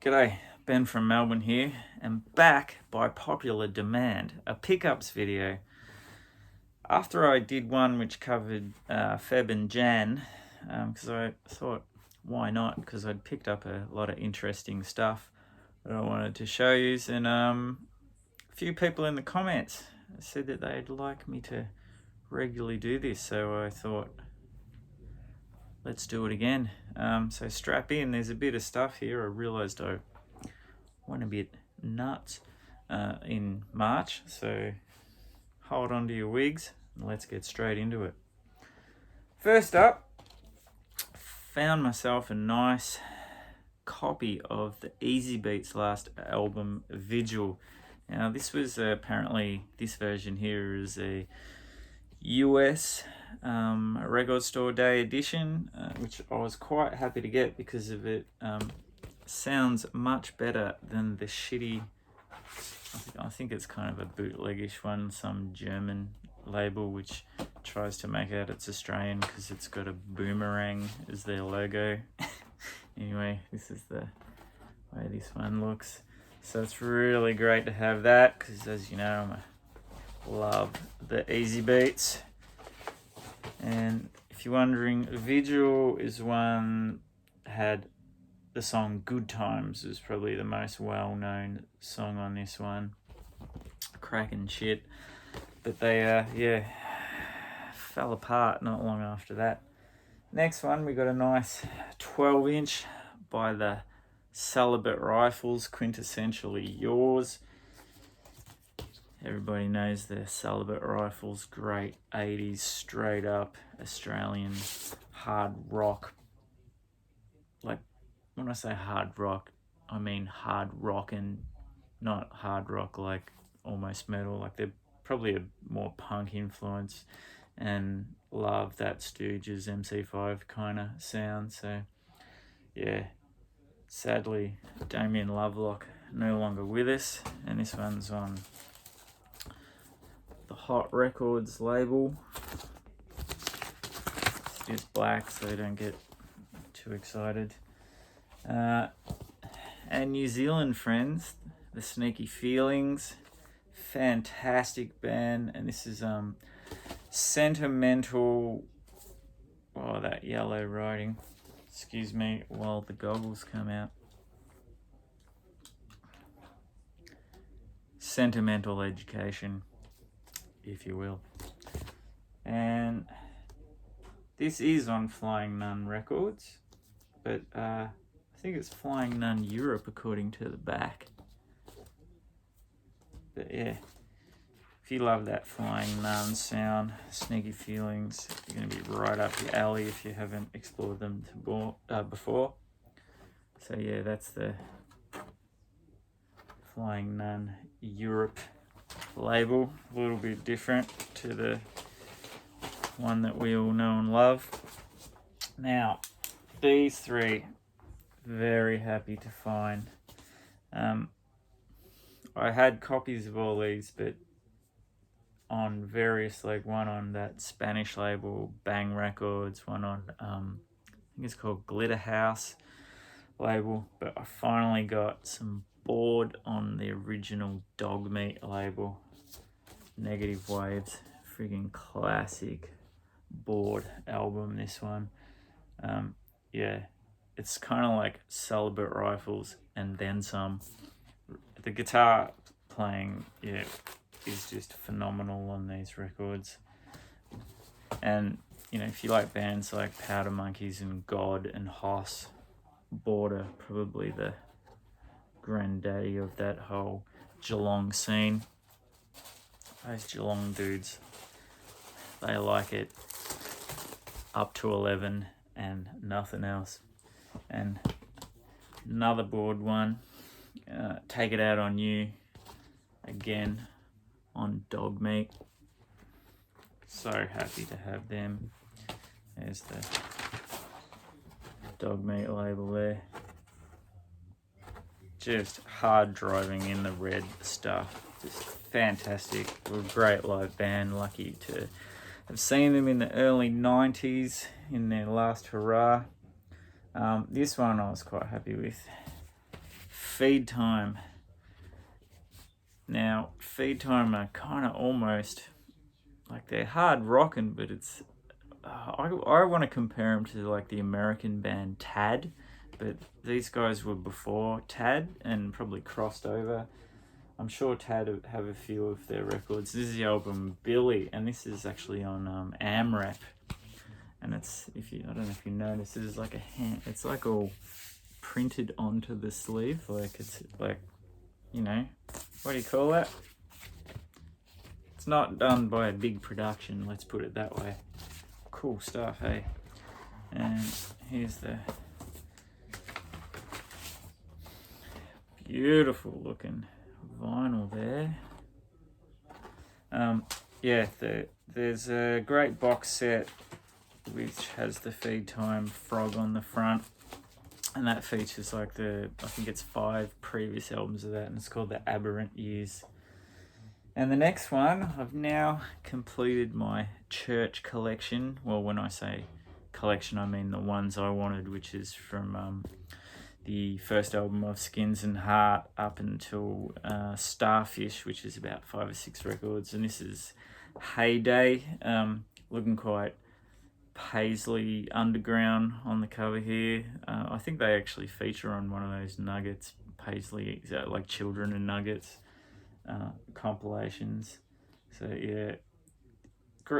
G'day, Ben from Melbourne here, and back by popular demand, a pickups video. After I did one which covered Feb and Jan, because I thought, why not? Because I'd picked up a lot of interesting stuff that I wanted to show you, and a few people in the comments said that they'd like me to regularly do this, so I thought, let's do it again. So strap in, there's a bit of stuff here. I realised I went a bit nuts in March, so hold on to your wigs and let's get straight into it. First up, found myself a nice copy of the Easy Beats last album, Vigil. Now this was apparently, this version here is a US record store day edition, which I was quite happy to get because of it. Sounds much better than the shitty, I think it's kind of a bootleggish one, some German label which tries to make out it's Australian because it's got a boomerang as their logo. Anyway, this is the way this one looks. So it's really great to have that because, as you know, I love the Easy Beats. And if you're wondering, Vigil is one had the song Good Times, is probably the most well-known song on this one. Cracking shit. But they, fell apart not long after that. Next one, we got a nice 12-inch by the Celibate Rifles, Quintessentially Yours. Everybody knows the Celibate Rifles, great 80s straight up Australian hard rock. Like, when I say hard rock, I mean hard rock, and not hard rock like almost metal. Like, they're probably a more punk influence, and love that Stooges MC5 kind of sound. So yeah, sadly Damien Lovelock no longer with us, and this one's on the Hot Records label. It's just black, so don't get too excited. And New Zealand friends, the Sneaky Feelings, fantastic band, and this is Sentimental. Oh, that yellow writing, excuse me while the goggles come out. Sentimental Education, if you will. And this is on Flying Nun Records, but I think it's Flying Nun Europe according to the back. But yeah, if you love that Flying Nun sound, Sneaky Feelings, you're going to be right up your alley if you haven't explored them before. So yeah, that's the Flying Nun Europe label, a little bit different to the one that we all know and love. Now, these three, very happy to find. I had copies of all these, but on various, like one on that Spanish label, Bang Records, one on, I think it's called Glitter House label, but I finally got some board on the original Dog Meat label, Negative Waves, friggin' classic board album, this one. Yeah, it's kind of like Celibate Rifles and then some. The guitar playing, yeah, is just phenomenal on these records. And, you know, if you like bands like Powder Monkeys and God and Hoss, Border, probably the granddaddy of that whole Geelong scene. Those Geelong dudes, they like it up to 11 and nothing else. And another board one, Take It Out on You, again on Dog Meat. So happy to have them. There's the Dog Meat label there. Just hard driving in the red stuff, just fantastic. We're a great live band, lucky to have seen them in the early 90s in their last hurrah. This one I was quite happy with. Feed Time. Now, Feed Time are kind of almost like they're hard rocking, but it's I want to compare them to like the American band Tad, but these guys were before Tad and probably crossed over. I'm sure Tad have a few of their records. This is the album Billy, and this is actually on AMRAP. And it's, I don't know if you notice, this is like a hand. It's like all printed onto the sleeve, like it's like, you know, what do you call that? It's not done by a big production, let's put it that way. Cool stuff, hey? And here's the beautiful looking vinyl there. Yeah, there's a great box set which has the Feed Time frog on the front, and that features like I think it's 5 previous albums of that, and it's called The Aberrant Years. And the next one, I've now completed my church collection. Well, when I say collection, I mean the ones I wanted, which is from the first album of Skins and Heart up until Starfish, which is about 5 or 6 records. And this is Heyday, looking quite Paisley Underground on the cover here. I think they actually feature on one of those Nuggets, Paisley, like Children and Nuggets compilations. So yeah,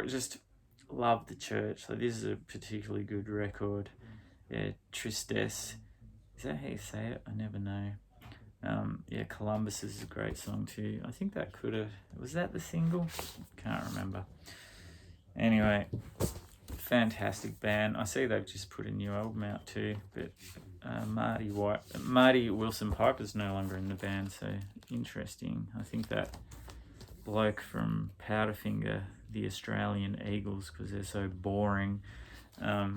just love the church. So this is a particularly good record. Yeah, Tristesse. Is that how you say it? I never know. Yeah, Columbus is a great song too. I think that was that the single? Can't remember. Anyway, fantastic band. I see they've just put a new album out too, but Marty Wilson Piper's no longer in the band, so interesting. I think that bloke from Powderfinger, the Australian Eagles, because they're so boring,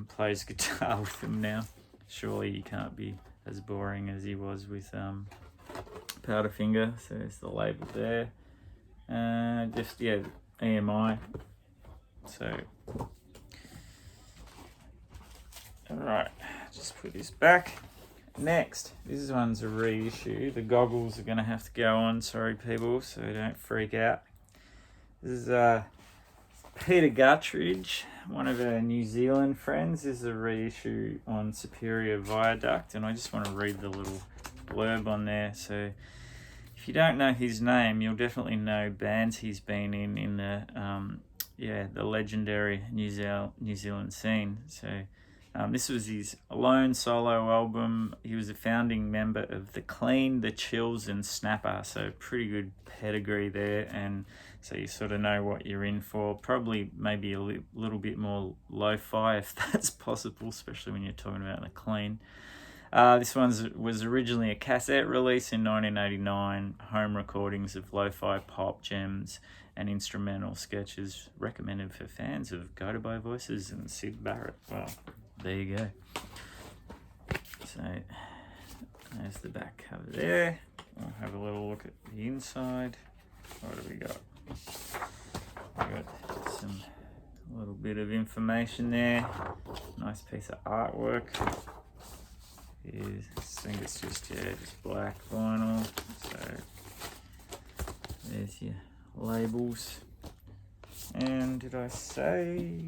plays guitar with them now. Surely he can't be as boring as he was with Powderfinger. So there's the label there. Just, yeah, EMI. So, alright, just put this back. Next, this one's a reissue. The goggles are going to have to go on, sorry people, so don't freak out. This is Peter Guttridge, one of our New Zealand friends. This is a reissue on Superior Viaduct, and I just want to read the little blurb on there. So if you don't know his name, you'll definitely know bands he's been in the legendary New Zealand scene. So this was his lone solo album. He was a founding member of The Clean, The Chills, and Snapper, so pretty good pedigree there, and so you sort of know what you're in for. Probably maybe a little bit more lo-fi if that's possible, especially when you're talking about The Clean. This one was originally a cassette release in 1989, home recordings of lo-fi pop gems and instrumental sketches, recommended for fans of Go To By Voices and Sid Barrett. Well, there you go. So there's the back cover there. We'll have a little look at the inside. What do we got? We got a little bit of information there. Nice piece of artwork. I think it's just black vinyl. So there's your labels. And did I say?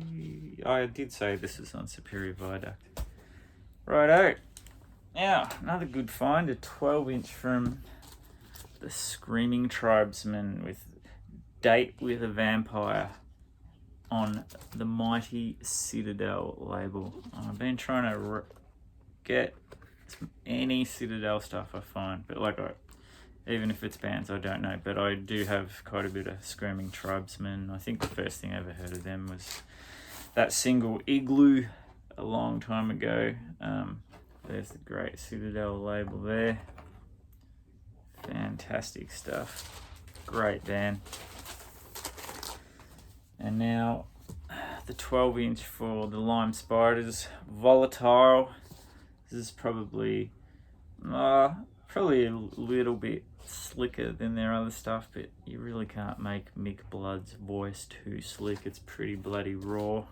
I did say this is on Superior Viaduct. Righto. Now, another good find, a 12-inch from the Screaming Tribesman with Date with a Vampire on the Mighty Citadel label. I've been trying to get any Citadel stuff I find, but even if it's bands I don't know, but I do have quite a bit of Screaming Tribesmen. I think the first thing I ever heard of them was that single Igloo a long time ago. There's the great Citadel label there. Fantastic stuff. Great band. And now the 12-inch for the Lime Spiders, Volatile. This is probably a little bit slicker than their other stuff, but you really can't make Mick Blood's voice too slick. It's pretty bloody raw.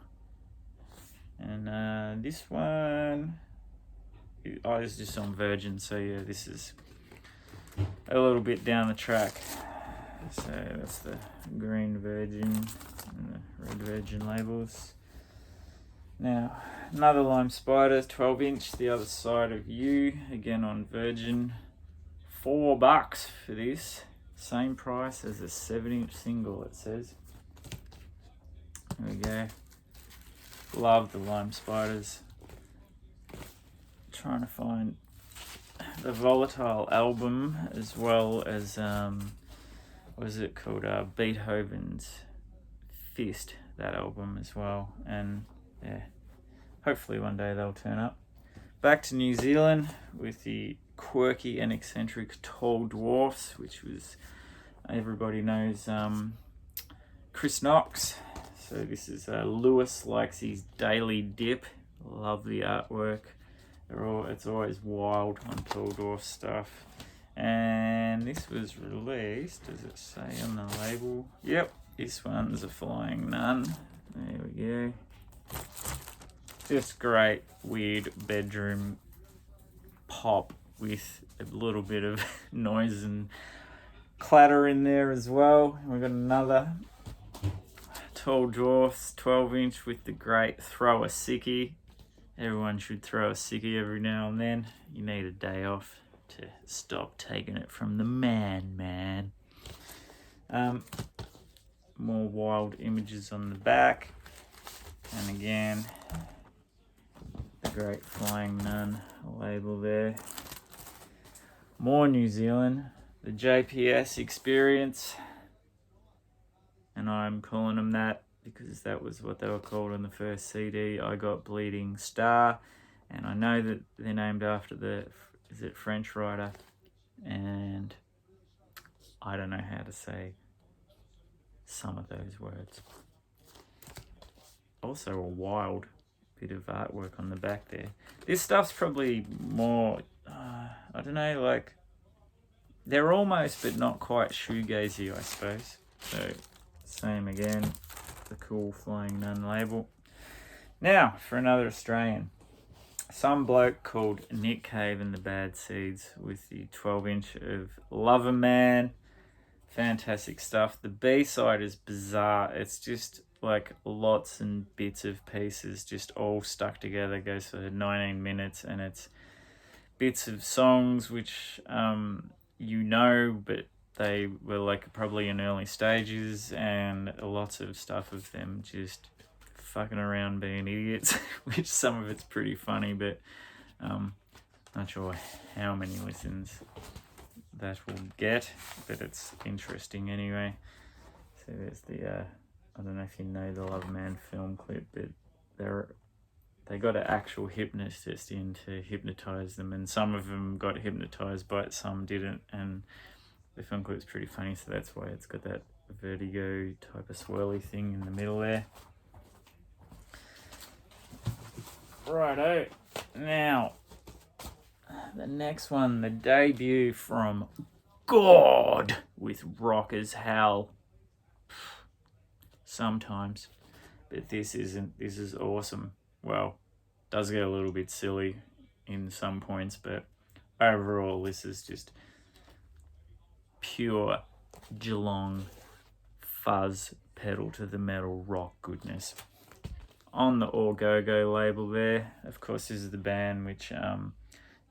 And this one, I was just on Virgin, so yeah, this is a little bit down the track. So that's the green Virgin and the red Virgin labels. Now, another Lime Spider, 12-inch, the other side of you, again on Virgin. $4 for this. Same price as a 7-inch single, it says. There we go. Love the Lime Spiders. Trying to find the Volatile album, as well as what is it called, Beethoven's Fist, that album as well. And yeah, hopefully one day they'll turn up. Back to New Zealand with the quirky and eccentric Tall Dwarfs, which was, everybody knows, Chris Knox. So this is Lewis likes his daily dip. Love the artwork. It's always wild on Tall Dwarf stuff. And this was released, does it say on the label? Yep, this one's a Flying Nun. There we go. Just great, weird bedroom pop with a little bit of noise and clatter in there as well. And we've got another Tall Dwarfs 12-inch with the great Throw a Sickie. Everyone should throw a sickie every now and then. You need a day off to stop taking it from the man. More wild images on the back. And again, the great Flying Nun label there. More New Zealand. The JPS Experience. And I'm calling them that because that was what they were called on the first CD. I Got Bleeding Star. And I know that they're named after the, is it French writer? And I don't know how to say some of those words. Also a wild bit of artwork on the back there. This stuff's probably more, I don't know, like, they're almost but not quite shoegazy, I suppose. So, same again, the cool Flying Nun label. Now, for another Australian. Some bloke called Nick Cave and the Bad Seeds with the 12-inch of Lover Man. Fantastic stuff. The B-side is bizarre. It's just like lots and bits of pieces just all stuck together. It goes for 19 minutes and it's bits of songs which you know, but they were like probably in early stages, and lots of stuff of them just fucking around being idiots, which some of it's pretty funny, but not sure how many listens that will get, but it's interesting anyway. So there's the I don't know if you know the Love Man film clip, but they got an actual hypnotist in to hypnotize them, and some of them got hypnotized, but some didn't, and the film clip's pretty funny, so that's why it's got that vertigo type of swirly thing in the middle there. Righto, now the next one, the debut from God with Rockers Hell. Sometimes, but this isn't. This is awesome. Well, does get a little bit silly in some points, but overall this is just pure Geelong fuzz pedal to the metal rock goodness. On the All Go Go label there, of course, this is the band which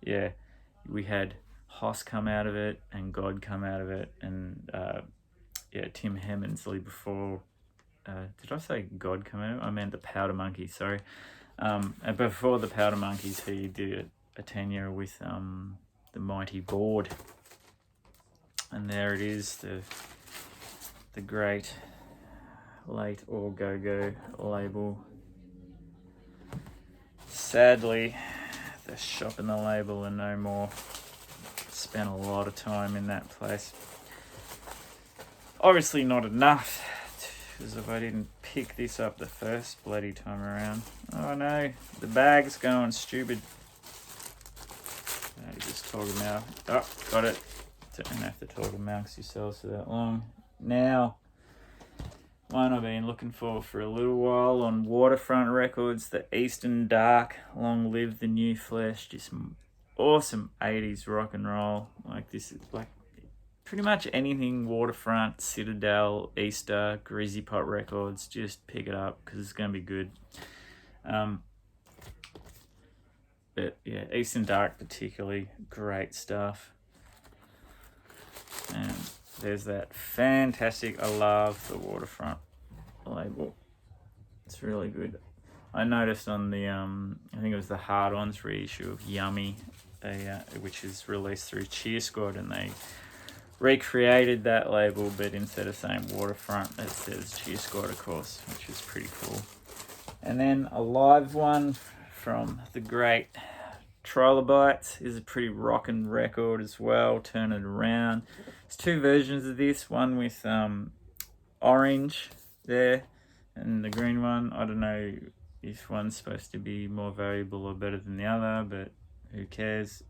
yeah, we had Hoss come out of it and God come out of it, and yeah, Tim Hemmensley before. Did I say God come out? I meant the Powder Monkeys, sorry. And before the Powder Monkeys, he did a tenure with the Mighty Board. And there it is, the great late All Go Go label. Sadly, the shop and the label are no more. Spent a lot of time in that place. Obviously not enough, because if I didn't pick this up the first bloody time around. Oh no, the bag's going stupid. You just toggle them out. Oh, got it. Don't have to toggle them out because you sell for that long. Now, one I've been looking for a little while on Waterfront Records, the Eastern Dark, Long Live the New Flesh. Just awesome 80s rock and roll. Like this is like, pretty much anything Waterfront, Citadel, Easter, Greasy Pot Records, just pick it up because it's going to be good. But yeah, Eastern Dark particularly, great stuff. And there's that fantastic, I love the Waterfront label. It's really good. I noticed on the, I think it was the Hard Ons reissue of Yummy, which is released through Cheer Squad, and they recreated that label, but instead of saying Waterfront, it says Cheer Squad, of course, which is pretty cool. And then a live one from the great Trilobites is a pretty rockin' record as well. Turn It Around. There's two versions of this, one with orange there and the green one. I don't know if one's supposed to be more valuable or better than the other, but who cares?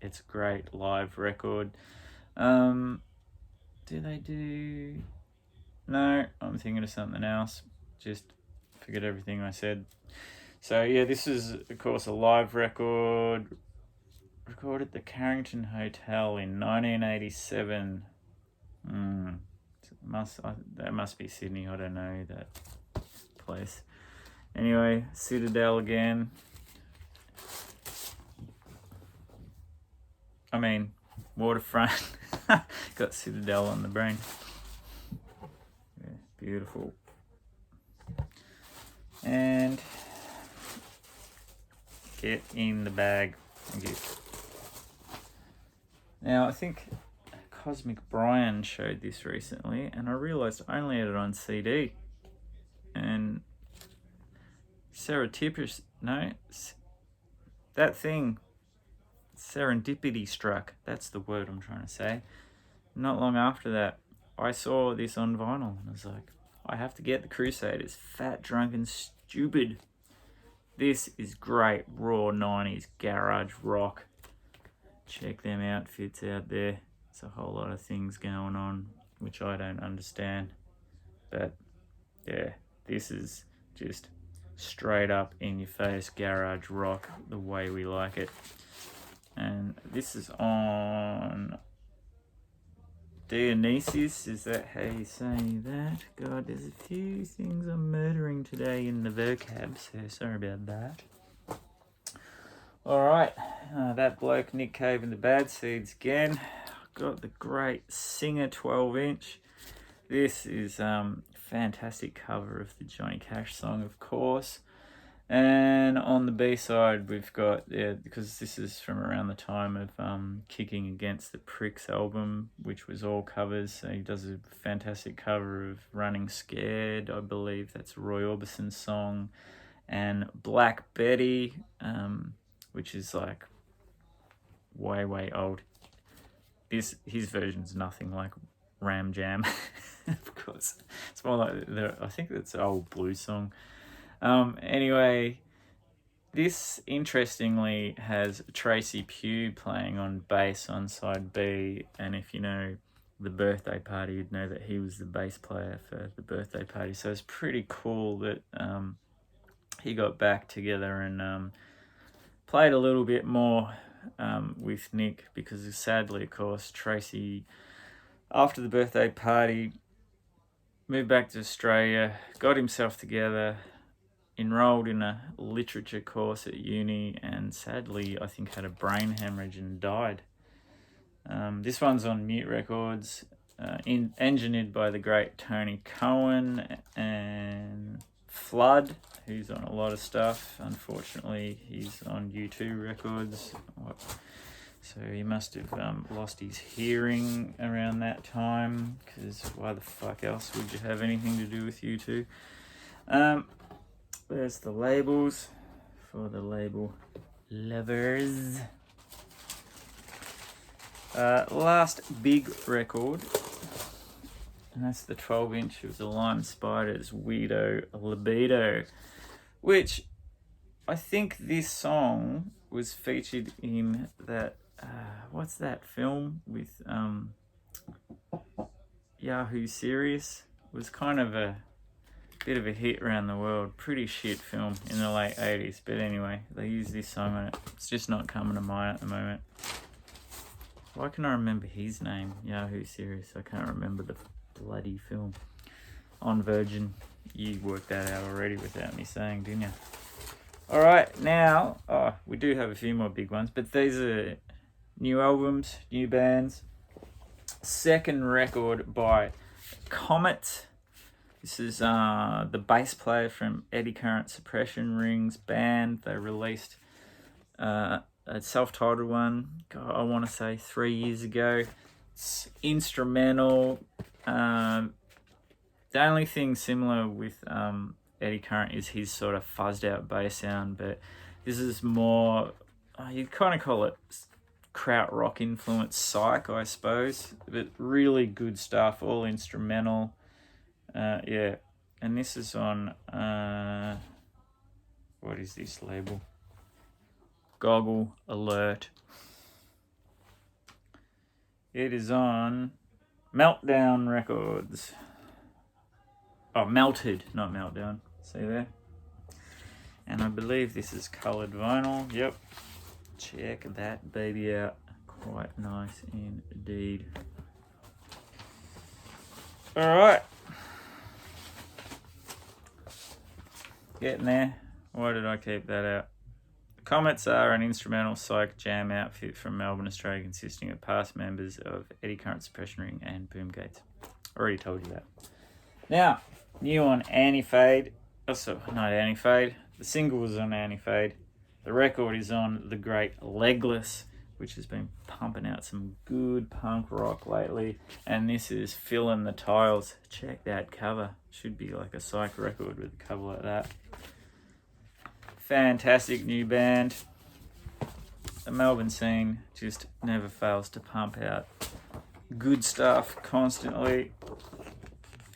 It's a great live record. Do they do... No, I'm thinking of something else. Just forget everything I said. So yeah, this is of course a live record recorded at the Carrington Hotel in 1987. That must be Sydney. I don't know that place. Anyway, Citadel again. I mean, Waterfront. Got Citadel on the brain. Yeah, beautiful. And get in the bag. Thank you. Now, I think Cosmic Brian showed this recently, and I realised I only had it on CD. And serendipity struck. That's the word I'm trying to say. Not long after that, I saw this on vinyl, and I was like, I have to get the Crusaders. Fat, Drunk and Stupid. This is great raw 90s garage rock. Check them outfits out there. There's a whole lot of things going on which I don't understand. But yeah, this is just straight up in your face garage rock the way we like it. And this is on Dionysus, is that how you say that? God, there's a few things I'm murdering today in the vocab, so sorry about that. Alright, that bloke Nick Cave and the Bad Seeds again. Got the great Singer 12-inch. This is fantastic cover of the Johnny Cash song, of course. And on the B-side, we've got, because this is from around the time of Kicking Against the Pricks album, which was all covers. So he does a fantastic cover of Running Scared, I believe that's a Roy Orbison song. And Black Betty, which is like way, way old. His version's nothing like Ram Jam, of course. It's more like, I think that's an old blues song. Anyway, this interestingly has Tracy Pugh playing on bass on side B, and if you know the Birthday Party, you'd know that he was the bass player for the Birthday Party. So it's pretty cool that he got back together and played a little bit more with Nick, because sadly, of course, Tracy, after the Birthday Party, moved back to Australia, got himself together, enrolled in a literature course at uni, and sadly I think had a brain hemorrhage and died. This one's on Mute Records, engineered by the great Tony Cohen and Flood, who's on a lot of stuff. Unfortunately, he's on U2 Records, so he must have lost his hearing around that time, because why the fuck else would you have anything to do with U2? There's the labels for the label lovers. Last big record, and that's the 12-inch of the Lime Spiders Weirdo Libido, which I think this song was featured in that, what's that film with Yahoo Serious? It was kind of a bit of a hit around the world. Pretty shit film in the late 80s, but anyway, they used this song on it. It's just not coming to mind at the moment. Why can I remember his name? Yahoo series. I can't remember the bloody film. On Virgin. You worked that out already without me saying, didn't you? Alright, now, we do have a few more big ones, but these are new albums, new bands. Second record by Comet. This is the bass player from Eddy Current Suppression Rings band. They released a self-titled one, I want to say 3 years ago. It's instrumental. The only thing similar with Eddy Current is his sort of fuzzed out bass sound, but this is more, you'd kind of call it krautrock influenced psych, I suppose, but really good stuff, all instrumental. Yeah, and this is on, what is this label? Goggle Alert. It is on Meltdown Records. Oh, Melted, not Meltdown. See there? And I believe this is coloured vinyl. Yep. Check that baby out. Quite nice indeed. Alright. Getting there. Why did I keep that out? Comets are an instrumental psych jam outfit from Melbourne, Australia, consisting of past members of Eddy Current Suppression Ring and Boomgates. Already told you that. Now, new on Anti-Fade. Not Anti-Fade. The single was on Anti-Fade. The record is on The Great Legless, which has been pumping out some good punk rock lately. And this is Fill in the Tiles. Check that cover. Should be like a psych record with a cover like that. Fantastic new band. The Melbourne scene just never fails to pump out good stuff constantly,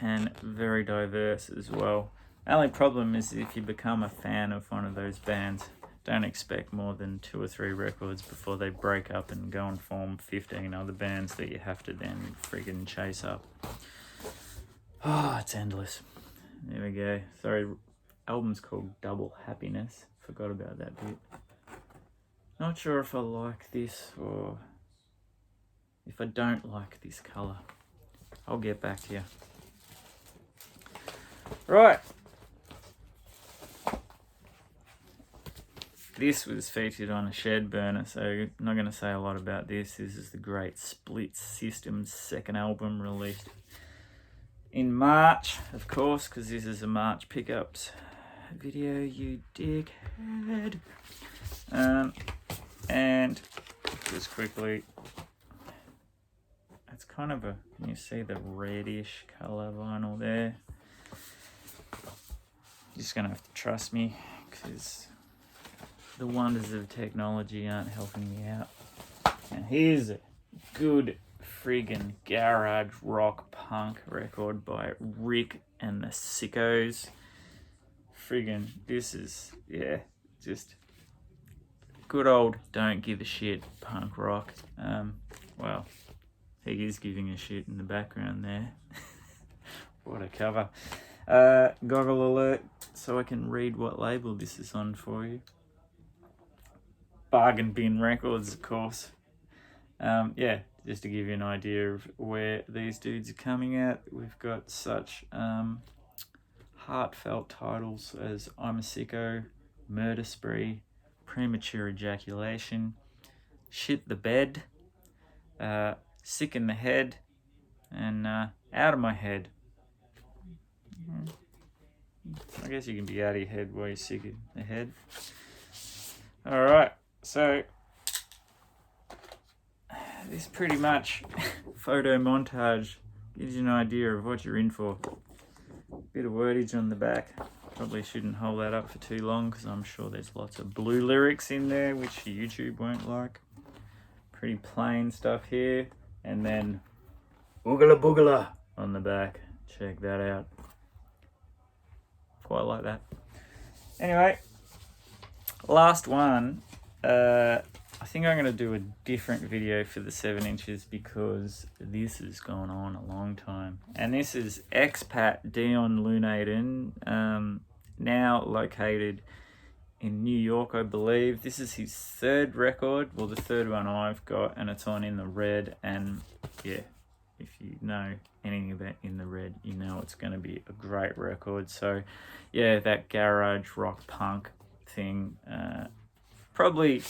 and very diverse as well. Only problem is if you become a fan of one of those bands, don't expect more than 2 or 3 records before they break up and go and form 15 other bands that you have to then friggin' chase up. Oh, it's endless. There we go. Sorry, album's called Double Happiness. Forgot about that bit. Not sure if I like this or if I don't like this colour. I'll get back to you. Right. This was featured on a Shed Burner, so I'm not going to say a lot about this. This is the Great Split System's second album, released in March, of course, because this is a March Pickups video, you dickhead. And just quickly, it's kind of a, you see the reddish colour vinyl there. You're just going to have to trust me, because the wonders of technology aren't helping me out. And here's a good friggin' garage rock punk record by Rick and the Sickos. Friggin', this is, yeah, just good old don't give a shit punk rock. Well, he is giving a shit in the background there. What a cover. Goggle alert, so I can read what label this is on for you. Bargain Bin Records, of course. Yeah, just to give you an idea of where these dudes are coming at, we've got such heartfelt titles as I'm a Sicko, Murder Spree, Premature Ejaculation, Shit the Bed, Sick in the Head, and Out of My Head. I guess you can be out of your head while you're sick in the head. Alright, so this pretty much photo montage gives you an idea of what you're in for. Bit of wordage on the back. Probably shouldn't hold that up for too long because I'm sure there's lots of blue lyrics in there which YouTube won't like. Pretty plain stuff here. And then Oogala Boogala on the back. Check that out. Quite like that. Anyway, last one. I think I'm going to do a different video for the 7 inches because this has gone on a long time. And this is expat Dion Lunen, now located in New York, I believe. This is his third record, well, the third one I've got, and it's on In the Red. And yeah, if you know anything about In the Red, you know it's going to be a great record. So yeah, that garage rock punk thing, probably a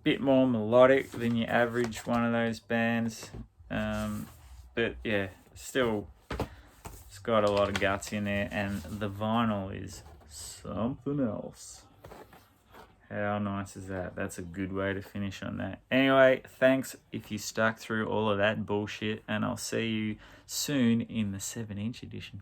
bit more melodic than your average one of those bands, but yeah, still it's got a lot of guts in there, and the vinyl is something else. How nice is that? That's a good way to finish on that. Anyway, thanks if you stuck through all of that bullshit, and I'll see you soon in the 7-inch edition.